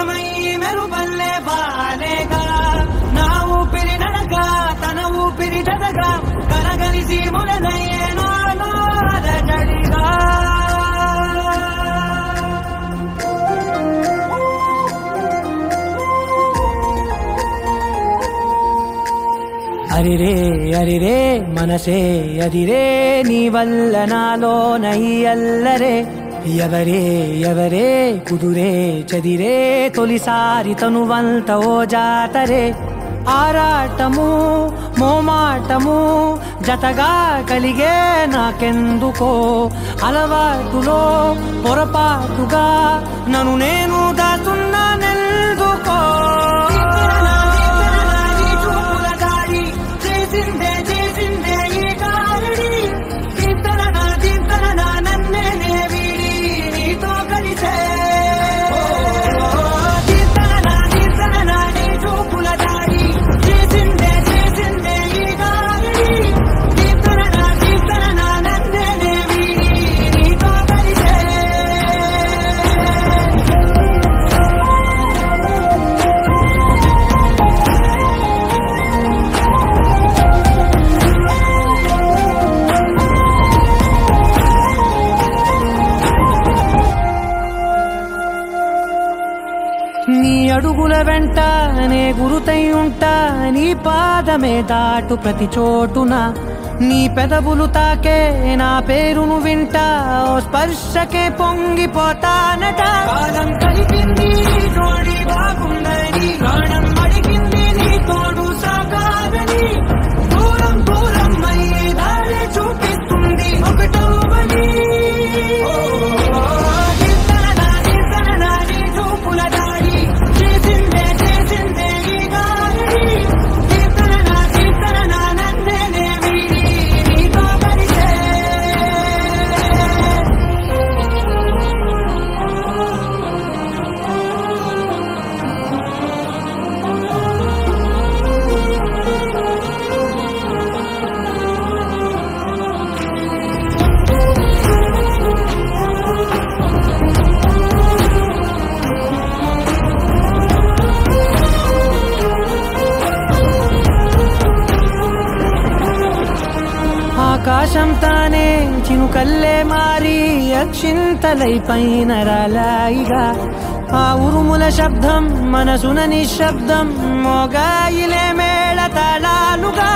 ఏకమై మెరుపల్లే బాలేగా నా ఊపిరి నడగా తన ఊపిరి జతగా కలగలిసి మొదలయ్యే నాలో అలజడిగా అరిరే అరిరే మనసే అదిరే నీ వల్ల నాలో నై అల్లరే ఎవరే ఎవరే కుదురే చదిరే తొలిసారి తనువంత ఓ జాతరే ఆరాటము మోమాటము జతగా కలిగే నాకెందుకో అలవాటులో పొరపాటుగా నన్ను నేను దాచున్నానెందుకో నీ అడుగుల వెంట నే గురుతై ఉంటా నీ పాదమే దాటు ప్రతి చోటున నీ పెదవులు తాకే నా పేరును వింటా ఓ స్పర్శకే పొంగిపోతానట కాలం కలిపింది జోడి బాగుందని ప్రాణం అడిగింది నీ తోడు సాగాలని దూరం దూరం అయ్యే దారి చూపిస్తుంది ఒకటవని ఆకాశం తానే చినుకల్లే మారి అక్షింతలై పైన రాలాయిగా ఆ ఉరుముల శబ్దం మనసున నిశ్శబ్దం మోగాయిలే మేళ తాళాలుగా